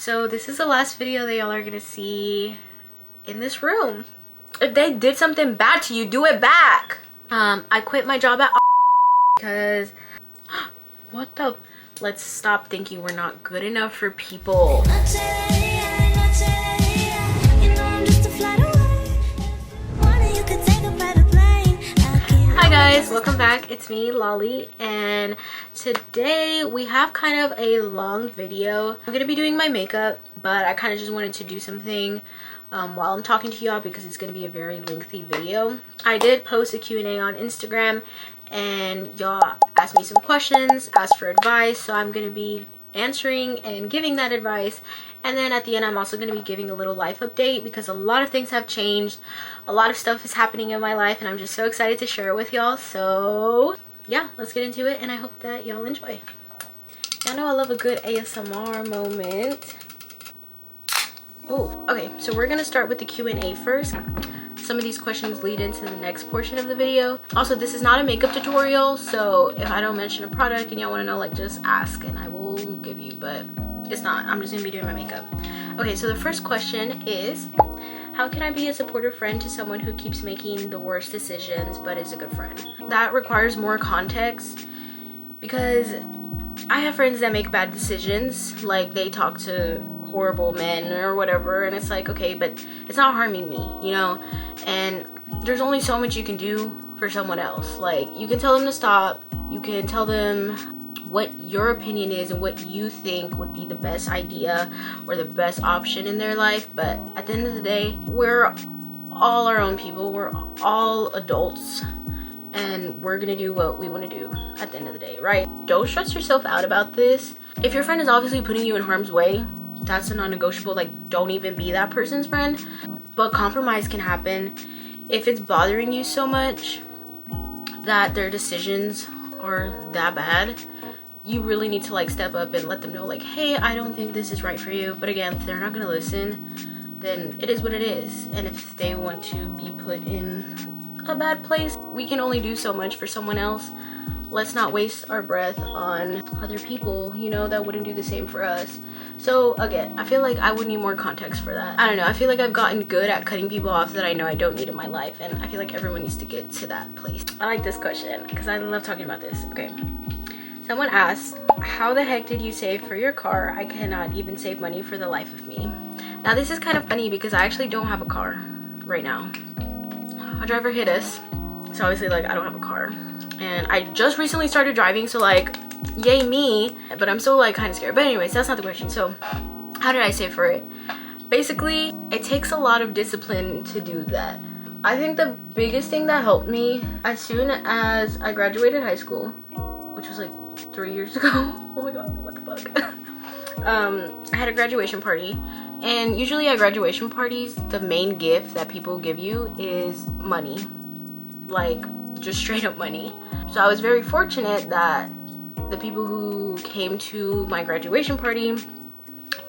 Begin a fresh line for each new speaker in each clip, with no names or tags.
So this is the last video that y'all are gonna see in this room. If they did something bad to you, do it back. I quit my job at because what the, let's stop thinking we're not good enough for people. Hi guys, welcome back. It's me, Lolly, and today we have kind of a long video. I'm gonna be doing my makeup, but I kind of just wanted to do something while I'm talking to y'all because it's going to be a very lengthy video. I did post a Q&A on Instagram and y'all asked me some questions, asked for advice, so I'm going to be answering and giving that advice. And then at the end I'm also going to be giving a little life update because a lot of things have changed, a lot of stuff is happening in my life, and I'm just so excited to share it with y'all. So yeah, let's get into it and I hope that y'all enjoy. Y'all know I love a good ASMR moment. Oh, okay, so we're gonna start with the Q&A first. Some of these questions lead into the next portion of the video. Also, this is not a makeup tutorial, so if I don't mention a product and y'all want to know, like, just ask and I will give you, but it's not. I'm just gonna be doing my makeup. Okay, so the first question is, how can I be a supportive friend to someone who keeps making the worst decisions but is a good friend? That requires more context because I have friends that make bad decisions, like they talk to horrible men or whatever, and it's like, okay, but it's not harming me, you know? And there's only so much you can do for someone else. Like, you can tell them to stop, you can tell them what your opinion is and what you think would be the best idea or the best option in their life, but at the end of the day, we're all our own people, we're all adults, and we're gonna do what we want to do at the end of the day, right? Don't stress yourself out about this. If your friend is obviously putting you in harm's way, that's a non-negotiable. Like, don't even be that person's friend. But compromise can happen. If it's bothering you so much that their decisions are that bad, you really need to, like, step up and let them know, like, hey, I don't think this is right for you. But again, if they're not gonna listen, then it is what it is. And if they want to be put in a bad place, we can only do so much for someone else. Let's not waste our breath on other people, you know, that wouldn't do the same for us. So again, I feel like I would need more context for that. I don't know, I feel like I've gotten good at cutting people off that I know I don't need in my life, and I feel like everyone needs to get to that place. I like this question because I love talking about this. Okay, someone asked, how the heck did you save for your car? I cannot even save money for the life of me. Now this is kind of funny because I actually don't have a car right now. I drive a Hitus, so obviously, like, I don't have a car. And I just recently started driving, so, like, yay me, but I'm still, like, kind of scared. But anyways, that's not the question. So how did I save for it? Basically, it takes a lot of discipline to do that. I think the biggest thing that helped me, as soon as I graduated high school, which was like 3 years ago, oh my god, what the fuck. I had a graduation party, and usually at graduation parties the main gift that people give you is money, like just straight up money. So I was very fortunate that the people who came to my graduation party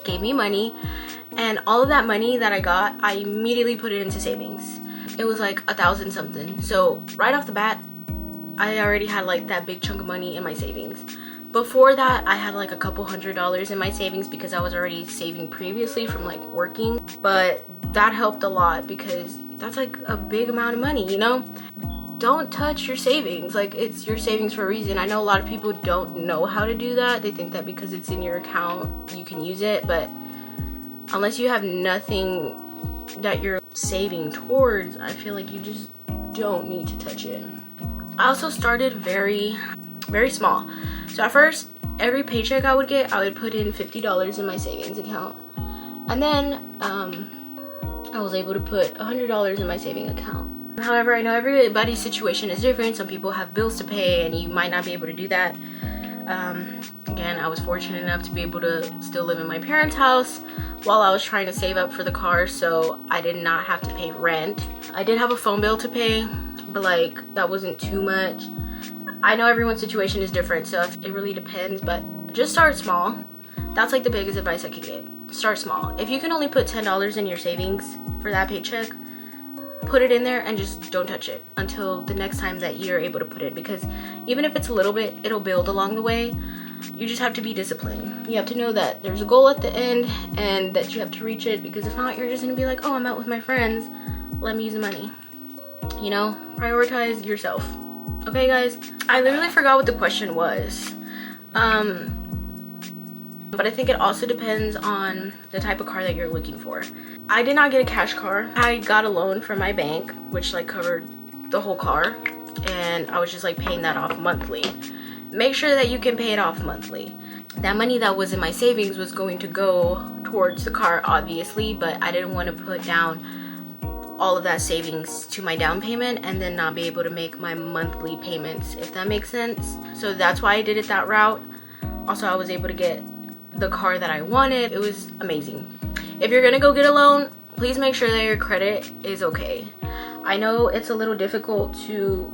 gave me money, and all of that money that I got, I immediately put it into savings. It was like 1,000 something. So right off the bat, I already had like that big chunk of money in my savings. Before that, I had like a couple $100s in my savings because I was already saving previously from, like, working. But that helped a lot because that's like a big amount of money, you know? Don't touch your savings. Like, it's your savings for a reason. I know a lot of people don't know how to do that. They think that because it's in your account you can use it, but unless you have nothing that you're saving towards, I feel like you just don't need to touch it. I also started very small. So at first, every paycheck I would get, I would put in $50 in my savings account, and then I was able to put $100 in my saving account. However, I know everybody's situation is different. Some people have bills to pay and you might not be able to do that. Again, I was fortunate enough to be able to still live in my parents' house while I was trying to save up for the car, so I did not have to pay rent. I did have a phone bill to pay, but, like, that wasn't too much. I know everyone's situation is different, so it really depends, but just start small. That's, like, the biggest advice I could give. Start small. If you can only put $10 in your savings for that paycheck, put it in there and just don't touch it until the next time that you're able to put it, because even if it's a little bit, it'll build along the way. You just have to be disciplined. You have to know that there's a goal at the end and that you have to reach it, because if not, you're just gonna be like, oh, I'm out with my friends, let me use the money. You know, prioritize yourself. Okay, guys? I literally forgot what the question was. But I think it also depends on the type of car that you're looking for. I did not get a cash car. I got a loan from my bank, which like covered the whole car, and I was just like paying that off monthly. Make sure that you can pay it off monthly. That money that was in my savings was going to go towards the car, obviously, but I didn't want to put down all of that savings to my down payment and then not be able to make my monthly payments, if that makes sense. So that's why I did it that route. Also, I was able to get the car that I wanted. It was amazing. If you're gonna go get a loan, please make sure that your credit is okay. I know it's a little difficult to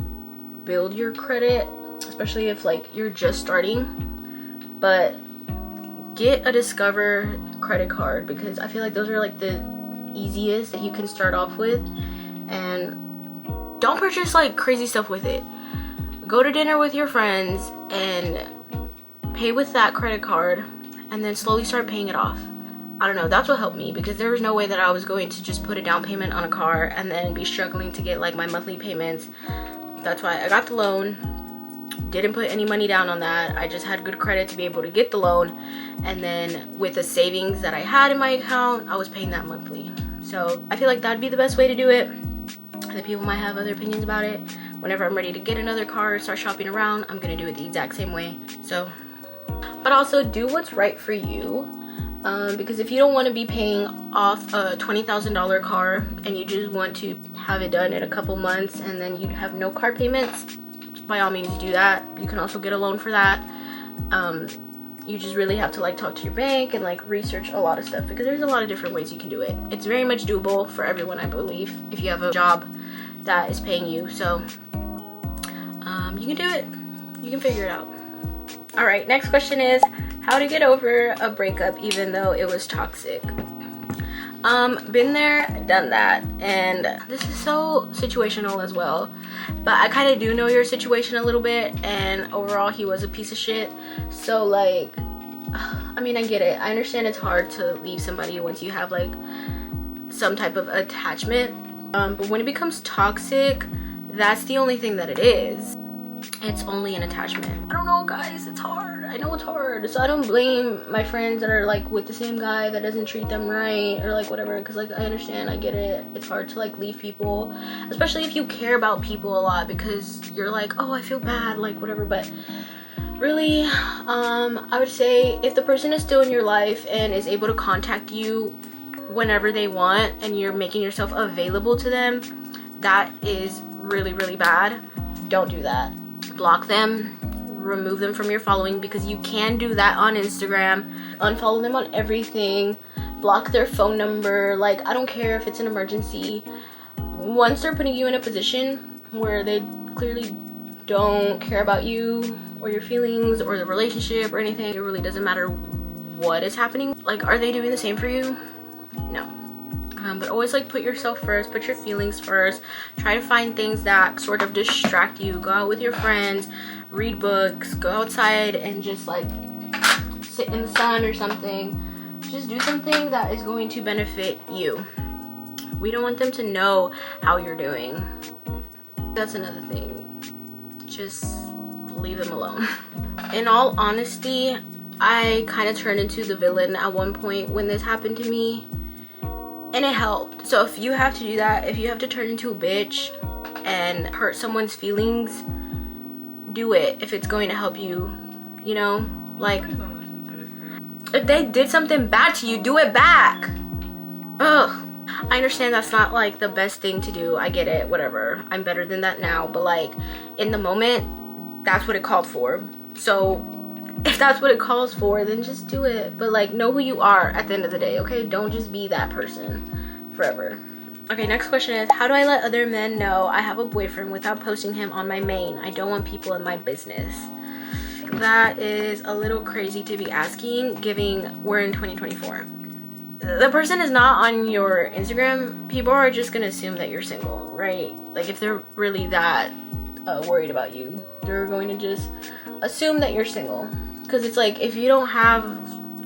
build your credit, especially if like you're just starting, but get a Discover credit card, because I feel like those are like the easiest that you can start off with. And don't purchase like crazy stuff with it. Go to dinner with your friends and pay with that credit card, and then slowly start paying it off. I don't know, that's what helped me, because there was no way that I was going to just put a down payment on a car and then be struggling to get like my monthly payments. That's why I got the loan, didn't put any money down on that. I just had good credit to be able to get the loan, and then with the savings that I had in my account, I was paying that monthly. So I feel like that'd be the best way to do it. Other people might have other opinions about it. Whenever I'm ready to get another car, start shopping around, I'm gonna do it the exact same way. So, but also do what's right for you. Because if you don't want to be paying off a $20,000 car and you just want to have it done in a couple months and then you have no car payments, by all means do that. You can also get a loan for that. You just really have to like talk to your bank and like research a lot of stuff, because there's a lot of different ways you can do it. It's very much doable for everyone, I believe, if you have a job that is paying you. So you can do it. You can figure it out. All right, next question is how to get over a breakup even though it was toxic. Been there, done that, and this is so situational as well, but I kind of do know your situation a little bit, and overall he was a piece of shit. So like, I mean, I get it. I understand it's hard to leave somebody once you have like some type of attachment, but when it becomes toxic, that's the only thing that it is. It's only an attachment. I don't know, guys, it's hard. I know it's hard, so I don't blame my friends that are like with the same guy that doesn't treat them right or like whatever, because like I understand, I get it. It's hard to like leave people, especially if you care about people a lot, because you're like, oh, I feel bad, like whatever. But really, I would say if the person is still in your life and is able to contact you whenever they want and you're making yourself available to them, that is really, really bad. Don't do that. Block them, remove them from your following, because you can do that on Instagram. Unfollow them on everything, block their phone number. Like, I don't care if it's an emergency. Once they're putting you in a position where they clearly don't care about you or your feelings or the relationship or anything, it really doesn't matter what is happening. Like, are they doing the same for you? No. But always like put yourself first, put your feelings first. Try to find things that sort of distract you. Go out with your friends, read books, go outside and just like sit in the sun or something. Just do something that is going to benefit you. We don't want them to know how you're doing. That's another thing. Just leave them alone. In all honesty, I kind of turned into the villain at one point when this happened to me. And it helped. So if you have to do that, if you have to turn into a bitch and hurt someone's feelings, do it if it's going to help you, you know? Like, if they did something bad to you, do it back. Ugh. I understand that's not like the best thing to do. I get it, whatever. I'm better than that now. But like, in the moment, that's what it called for. So if that's what it calls for, then just do it. But like, know who you are at the end of the day, okay? Don't just be that person forever. Okay, next question is, how do I let other men know I have a boyfriend without posting him on my main? I don't want people in my business. That is a little crazy to be asking, given we're in 2024. The person is not on your Instagram. People are just gonna assume that you're single, right? Like, if they're really that worried about you, they're going to just assume that you're single. Because it's like, if you don't have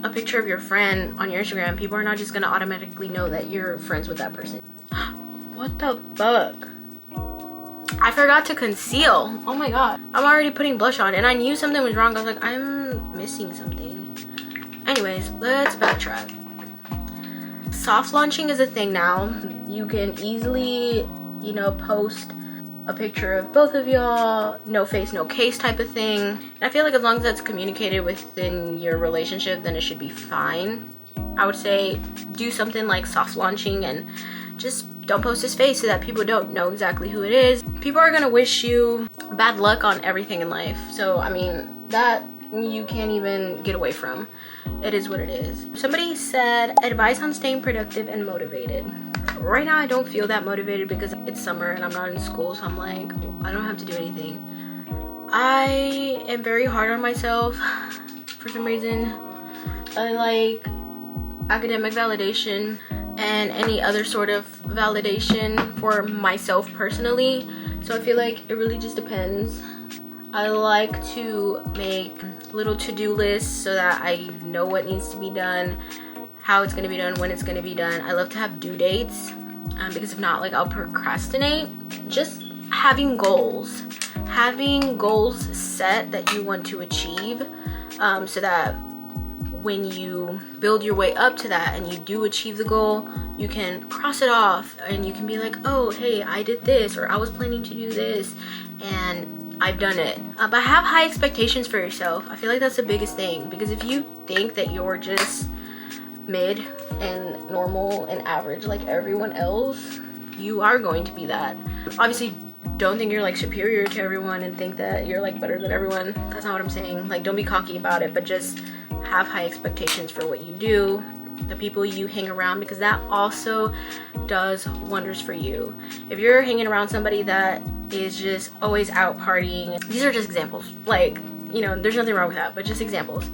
a picture of your friend on your Instagram, people are not just gonna automatically know that you're friends with that person. What the fuck? I forgot to conceal. Oh my god. I'm already putting blush on and I knew something was wrong. I was like, I'm missing something. Anyways, let's backtrack. Soft launching is a thing now. You can easily, you know, post a picture of both of y'all, no face, no case type of thing. And I feel like as long as that's communicated within your relationship, then it should be fine. I would say do something like soft launching and just don't post his face so that people don't know exactly who it is. People are gonna wish you bad luck on everything in life. So, I mean, that you can't even get away from. It is what it is. Somebody said, advice on staying productive and motivated. Right now, I don't feel that motivated because it's summer and I'm not in school. So I'm like, I don't have to do anything. I am very hard on myself for some reason. I like academic validation and any other sort of validation for myself personally. So I feel like it really just depends. I like to make little to-do lists so that I know what needs to be done, how it's going to be done, when it's going to be done. I love to have due dates because if not, like, I'll procrastinate. Just having goals set that you want to achieve, so that when you build your way up to that and you do achieve the goal, you can cross it off and you can be like, oh, hey, I did this, or I was planning to do this and I've done it. But have high expectations for yourself. I feel like that's the biggest thing, because if you think that you're just mid and normal and average like everyone else, you are going to be that. Obviously, don't think you're like superior to everyone and think that you're like better than everyone. That's not what I'm saying. Like, don't be cocky about it, but just have high expectations for what you do, the people you hang around, because that also does wonders for you. If you're hanging around somebody that is just always out partying, these are just examples, like, you know, there's nothing wrong with that, but just examples.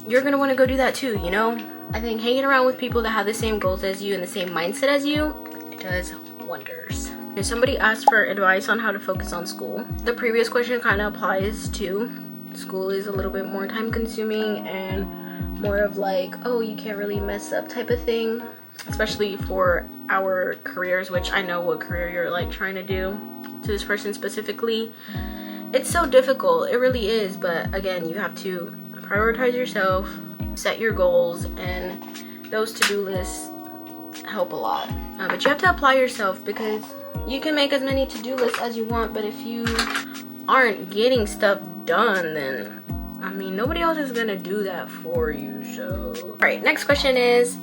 You're gonna want to go do that too, you know? I think hanging around with people that have the same goals as you and the same mindset as you, it does wonders. If somebody asked for advice on how to focus on school, the previous question kind of applies too. School is a little bit more time consuming and more of like, oh, you can't really mess up type of thing, especially for our careers, which I know what career you're like trying to do to this person specifically. It's so difficult, it really is, but again, you have to prioritize yourself, set your goals, and those to-do lists help a lot. But you have to apply yourself, because you can make as many to-do lists as you want, but if you aren't getting stuff done, then I mean, nobody else is gonna do that for you. So all right, next question is,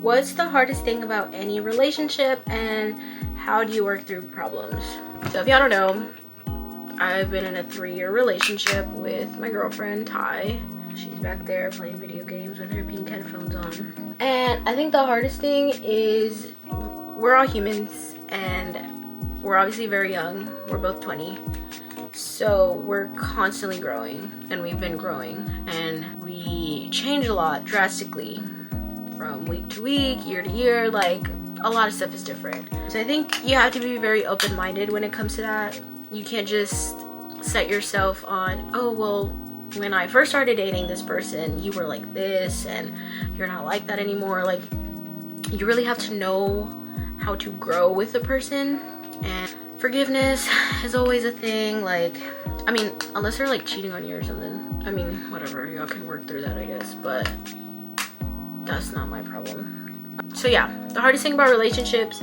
what's the hardest thing about any relationship and how do you work through problems? So if y'all don't know, I've been in a 3-year relationship with my girlfriend Ty. She's back there playing video games with her pink headphones on. And I think the hardest thing is, we're all humans and we're obviously very young. We're both 20. So we're constantly growing, and we've been growing, and we change a lot drastically from week to week, year to year. Like, a lot of stuff is different. So I think you have to be very open-minded when it comes to that. You can't just set yourself on, oh, well, when I first started dating this person, you were like this and you're not like that anymore. Like, you really have to know how to grow with a person. And forgiveness is always a thing. Like, I mean, unless they're like cheating on you or something, I mean, whatever, y'all can work through that, I guess, but that's not my problem. So yeah, the hardest thing about relationships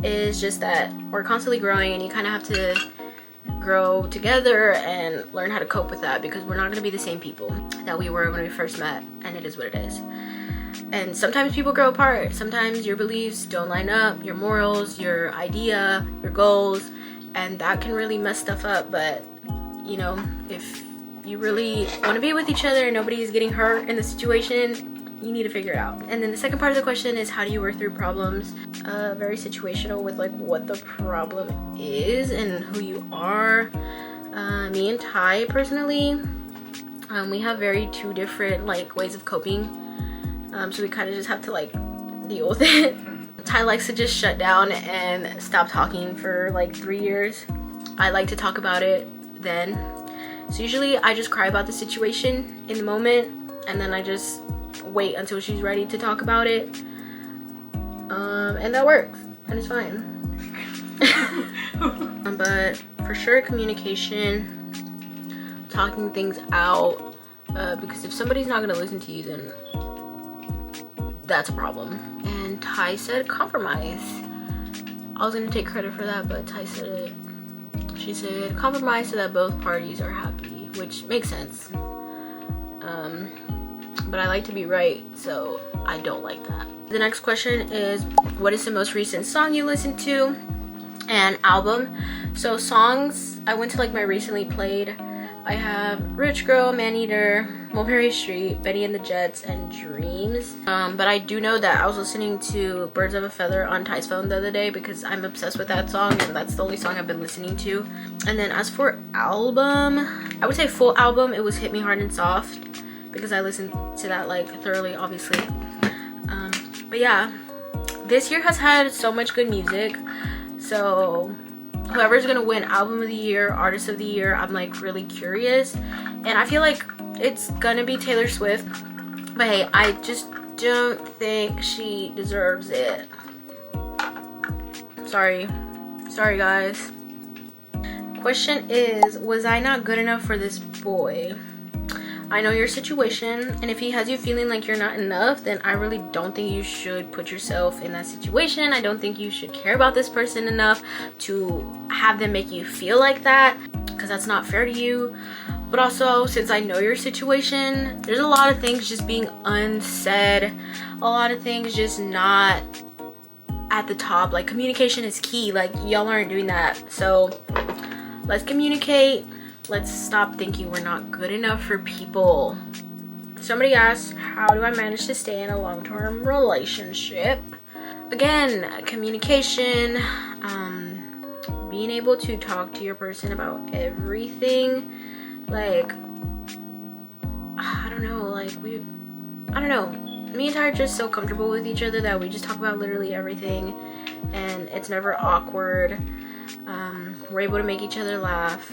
is just that we're constantly growing, and you kind of have to grow together and learn how to cope with that, because we're not going to be the same people that we were when we first met, and it is what it is. And sometimes people grow apart. Sometimes your beliefs don't line up, your morals, your idea, your goals, and that can really mess stuff up. But you know, if you really want to be with each other and nobody is getting hurt in the situation, you need to figure it out. And then the second part of the question is, how do you work through problems? Very situational with like what the problem is and who you are. Me and Ty personally, we have two different like ways of coping. So we kind of just have to like deal with it. Ty likes to just shut down and stop talking for like 3 years. I like to talk about it then, So usually I just cry about the situation in the moment, and then I just wait until she's ready to talk about it, and that works, and it's fine. But for sure, communication, talking things out, because if somebody's not gonna listen to you, then that's a problem. And Ty said compromise. I was gonna take credit for that, but Ty said it. She said compromise so that both parties are happy, which makes sense. But I like to be right, so I don't like that. The next question is, what is the most recent song you listened to? And album. So songs, I went to like my recently played. I have Rich Girl, Maneater, Mulberry Street, Benny and the Jets, and Dreams. But I do know that I was listening to Birds of a Feather on Ty's phone the other day because I'm obsessed with that song, and that's the only song I've been listening to. And then as for album, I would say full album, it was Hit Me Hard and Soft, because I listened to that like thoroughly, obviously. But yeah, this year has had so much good music. So whoever's gonna win album of the year, artist of the year, I'm like really curious, and I feel like it's gonna be Taylor Swift, but hey, I just don't think she deserves it. Sorry guys. Question is, was I not good enough for this boy? I know your situation, and if he has you feeling like you're not enough, then I really don't think you should put yourself in that situation. I don't think you should care about this person enough to have them make you feel like that, because that's not fair to you. But also, since I know your situation, there's a lot of things just being unsaid, a lot of things just not at the top. Like, communication is key. Like, y'all aren't doing that. So let's communicate. Let's stop thinking we're not good enough for people. Somebody asked, how do I manage to stay in a long-term relationship? Again, communication, being able to talk to your person about everything. Like, I don't know, me and Ty are just so comfortable with each other that we just talk about literally everything, and it's never awkward. We're able to make each other laugh.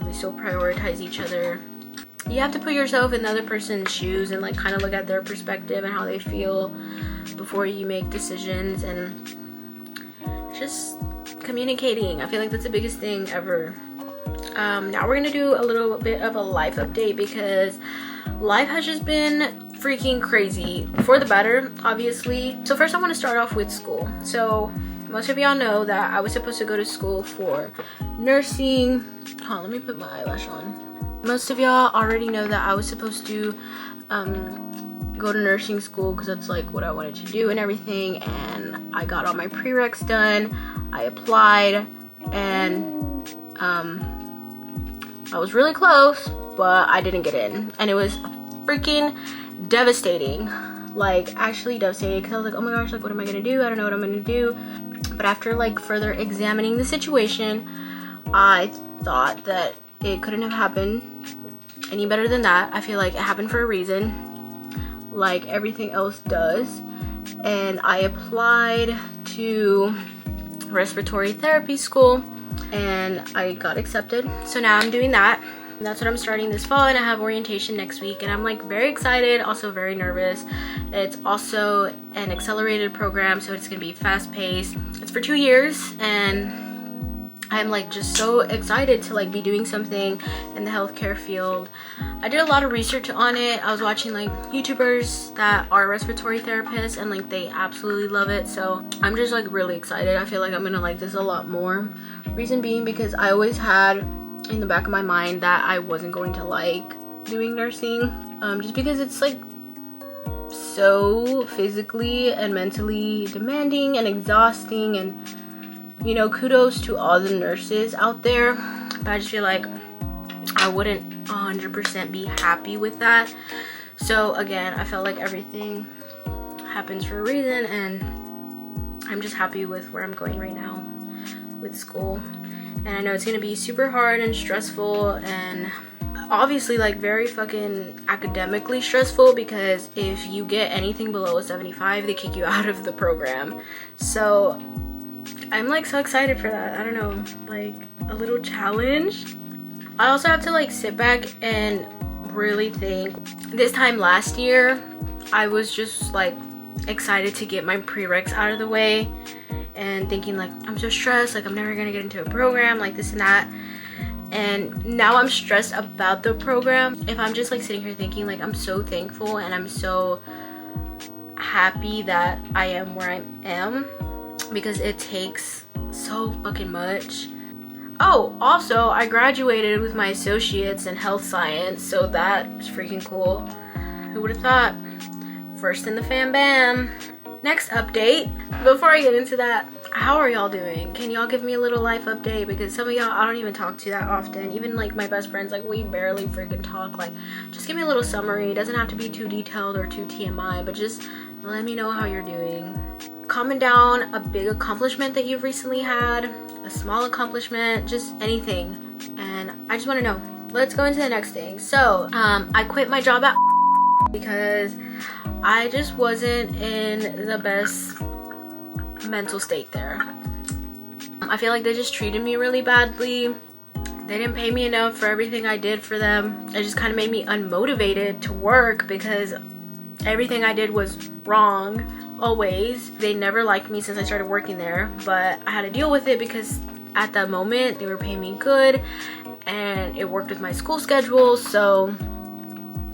We still prioritize each other. You have to put yourself in the other person's shoes and like kind of look at their perspective and how they feel before you make decisions, and just communicating. I feel like that's the biggest thing ever. Now we're gonna do a little bit of a life update, because life has just been freaking crazy, for the better, obviously. So first I want to start off with school. So most of y'all know that I was supposed to go to school for nursing. Hold on, let me put my eyelash on. Most of y'all already know that I was supposed to go to nursing school because that's like what I wanted to do and everything, and I got all my prereqs done. I applied, and I was really close, but I didn't get in, and it was freaking devastating. Like, actually devastating, because I was like, oh my gosh, like, what am I gonna do? I don't know what I'm gonna do. But after like further examining the situation, I thought that it couldn't have happened any better than that. I feel like it happened for a reason, like everything else does. And I applied to respiratory therapy school, and I got accepted. So now I'm doing that. That's what I'm starting this fall, and I have orientation next week, and I'm like very excited, also very nervous. It's also an accelerated program, so it's gonna be fast-paced. It's for 2 years, and I'm like just so excited to like be doing something in the healthcare field. I did a lot of research on it. I was watching like YouTubers that are respiratory therapists, and like they absolutely love it. So I'm just like really excited. I feel like I'm gonna like this a lot more. Reason being because I always had in the back of my mind that I wasn't going to like doing nursing, just because it's like so physically and mentally demanding and exhausting. And you know, kudos to all the nurses out there, but I just feel like I wouldn't 100% be happy with that. So again, I felt like everything happens for a reason, and I'm just happy with where I'm going right now with school. And I know it's gonna be super hard and stressful, and obviously like very fucking academically stressful, because if you get anything below a 75, they kick you out of the program. So I'm like so excited for that. I don't know, like a little challenge. I also have to like sit back and really think. This time last year, I was just like excited to get my prereqs out of the way and thinking like, I'm so stressed, like I'm never gonna get into a program, like this and that. And now I'm stressed about the program. If I'm just like sitting here thinking, like I'm so thankful and I'm so happy that I am where I am, because it takes so fucking much. Oh, also I graduated with my associates in health science, so that's freaking cool. Who would have thought? First in the fam bam. Next update, before I get into that, how are y'all doing? Can y'all give me a little life update? Because some of y'all I don't even talk to that often. Even like my best friends, like we barely freaking talk. Like just give me a little summary. It doesn't have to be too detailed or too TMI, but just let me know how you're doing. Comment down a big accomplishment that you've recently had, a small accomplishment, just anything, and I just want to know. Let's go into the next thing. So I quit my job at because I just wasn't in the best mental state there. I feel like they just treated me really badly. They didn't pay me enough for everything I did for them. It just kind of made me unmotivated to work because everything I did was wrong always. They never liked me since I started working there, but I had to deal with it because at that moment they were paying me good and it worked with my school schedule, so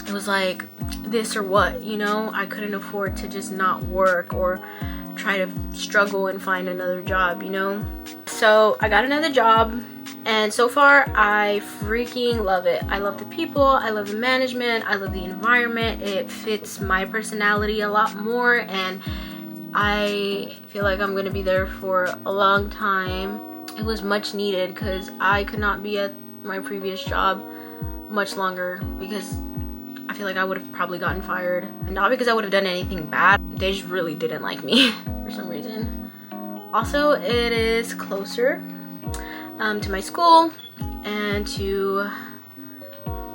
it was like this or what, you know? I couldn't afford to just not work or try to struggle and find another job, you know? So I got another job, and so far I freaking love it. I love the people, I love the management, I love the environment. It fits my personality a lot more, and I feel like I'm gonna be there for a long time. It was much needed because I could not be at my previous job much longer because I feel like I would have probably gotten fired. And not because I would have done anything bad, they just really didn't like me for some reason. Also, it is closer to my school and to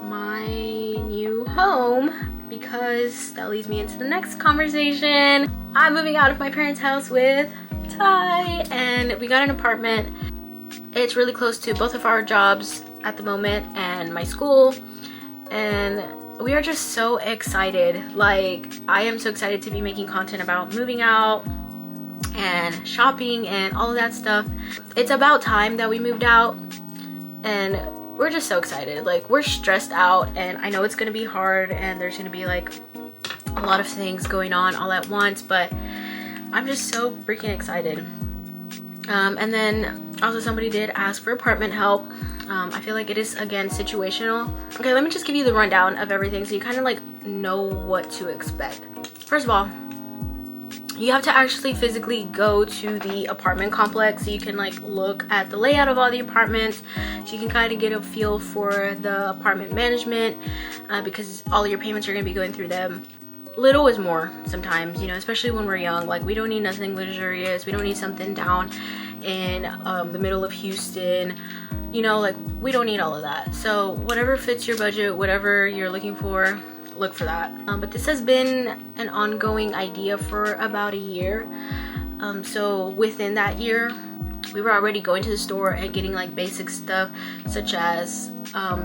my new home, because that leads me into the next conversation. I'm moving out of my parents' house with Ty, and we got an apartment. It's really close to both of our jobs at the moment and my school, and we are just so excited. Like, I am so excited to be making content about moving out and shopping and all of that stuff. It's about time that we moved out, and we're just so excited. Like, we're stressed out, and I know it's gonna be hard and there's gonna be like a lot of things going on all at once, but I'm just so freaking excited. And then also somebody did ask for apartment help. I feel like it is, again, situational. Okay, let me just give you the rundown of everything so you kind of like know what to expect. First of all, you have to actually physically go to the apartment complex so you can like look at the layout of all the apartments, so you can kind of get a feel for the apartment management, because all your payments are going to be going through them. Little is more sometimes, you know, especially when we're young. Like, we don't need nothing luxurious. We don't need something down in the middle of Houston, you know, like we don't need all of that. So whatever fits your budget, whatever you're looking for, look for that. But this has been an ongoing idea for about a year. So within that year, we were already going to the store and getting like basic stuff such as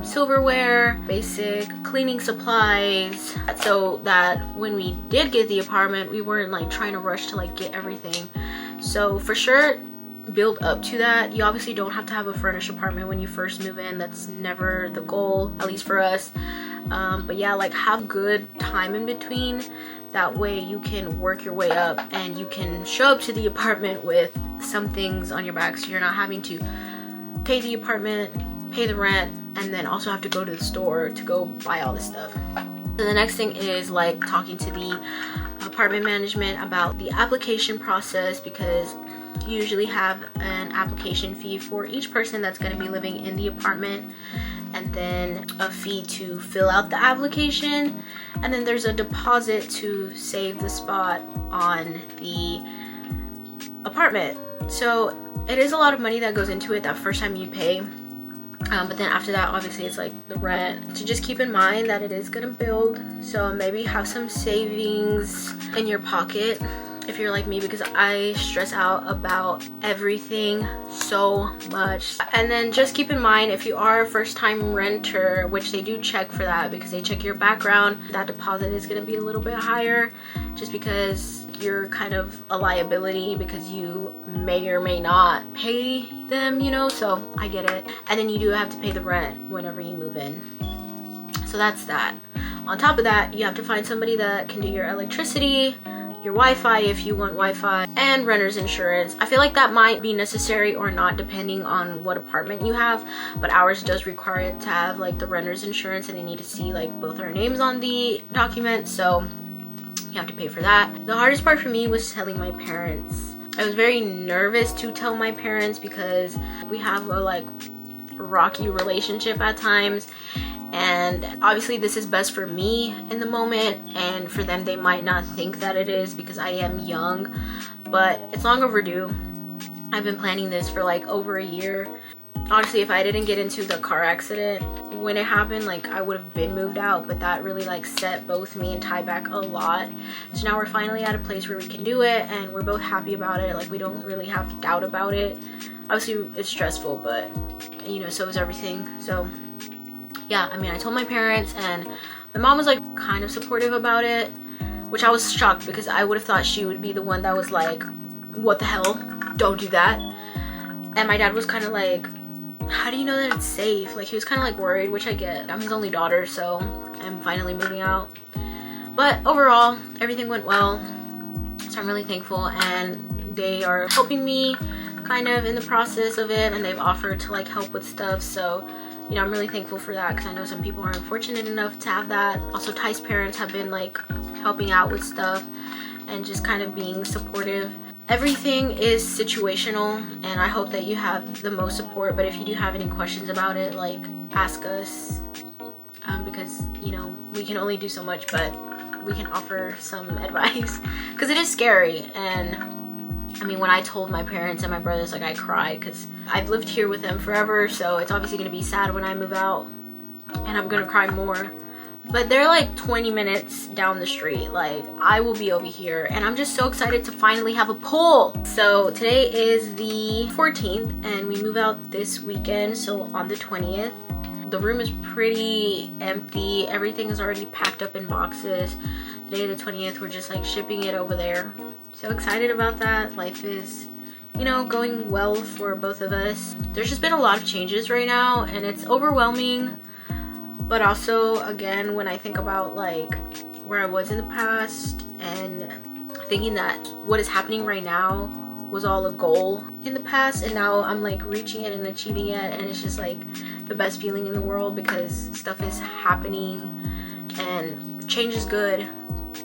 silverware, basic cleaning supplies, so that when we did get the apartment, we weren't like trying to rush to like get everything. So for sure, build up to that. You obviously don't have to have a furnished apartment when you first move in. That's never the goal, at least for us. But yeah, like, have good time in between. That way you can work your way up and you can show up to the apartment with some things on your back, so you're not having to pay the apartment, pay the rent, and then also have to go to the store to go buy all this stuff. So the next thing is like talking to the apartment management about the application process, because you usually have an application fee for each person that's going to be living in the apartment, and then a fee to fill out the application, and then there's a deposit to save the spot on the apartment. So it is a lot of money that goes into it that first time you pay, but then after that, obviously, it's like the rent. So just keep in mind that it is gonna build, so maybe have some savings in your pocket if you're like me, because I stress out about everything so much. And then just keep in mind, if you are a first-time renter, which they do check for that because they check your background, that deposit is going to be a little bit higher just because you're kind of a liability because you may or may not pay them, you know, so I get it. And then you do have to pay the rent whenever you move in. So that's that. On top of that, you have to find somebody that can do your electricity, your Wi-Fi if you want Wi-Fi, and renter's insurance. I feel like that might be necessary or not depending on what apartment you have, but ours does require it to have like the renter's insurance, and they need to see like both our names on the document, so you have to pay for that. The hardest part for me was telling my parents. I was very nervous to tell my parents because we have a like rocky relationship at times, and obviously this is best for me in the moment, and for them they might not think that it is because I am young, but it's long overdue. I've been planning this for like over a year. Honestly, if I didn't get into the car accident when it happened, like I would have been moved out, but that really like set both me and Ty back a lot. So now we're finally at a place where we can do it, and we're both happy about it. Like we don't really have doubt about it. Obviously it's stressful, but you know, so is everything. So yeah, I mean, I told my parents, and my mom was like kind of supportive about it, which I was shocked because I would have thought she would be the one that was like, what the hell, don't do that. And my dad was kind of like, how do you know that it's safe? Like he was kind of like worried, which I get. I'm his only daughter, so I'm finally moving out. But overall, everything went well, so I'm really thankful, and they are helping me kind of in the process of it, and they've offered to like help with stuff, so you know, I'm really thankful for that because I know some people aren't fortunate enough to have that. Also, Ty's parents have been like helping out with stuff and just kind of being supportive. Everything is situational, and I hope that you have the most support, but if you do have any questions about it, like ask us, because you know, we can only do so much, but we can offer some advice because it is scary. And I mean, when I told my parents and my brothers, like I cried because I've lived here with them forever, so it's obviously going to be sad when I move out, and I'm going to cry more. But they're like 20 minutes down the street. Like I will be over here, and I'm just so excited to finally have a pool. So today is the 14th, and we move out this weekend, so on the 20th. The room is pretty empty. Everything is already packed up in boxes. Today, the 20th, we're just like shipping it over there. So excited about that. Life is, you know, going well for both of us. There's just been a lot of changes right now, and it's overwhelming. But also, again, when I think about like where I was in the past and thinking that what is happening right now was all a goal in the past, and now I'm like reaching it and achieving it, and it's just like the best feeling in the world because stuff is happening and change is good,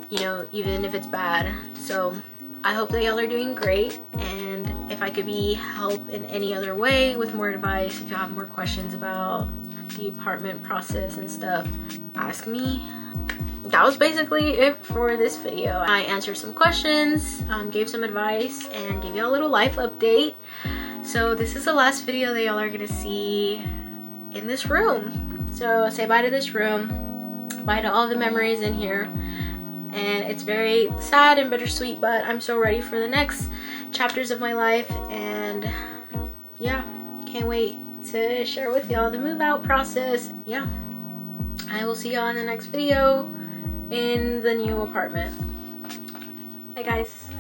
you know, even if it's bad. So I hope that y'all are doing great, and if I could be help in any other way with more advice, if y'all have more questions about the apartment process and stuff, ask me. That was basically it for this video. I answered some questions, gave some advice, and gave y'all a little life update. So this is the last video that y'all are gonna see in this room. So say bye to this room, bye to all the memories in here. And it's very sad and bittersweet, but I'm so ready for the next chapters of my life, and yeah, can't wait to share with y'all the move out process. Yeah, I will see y'all in the next video in the new apartment. Bye guys.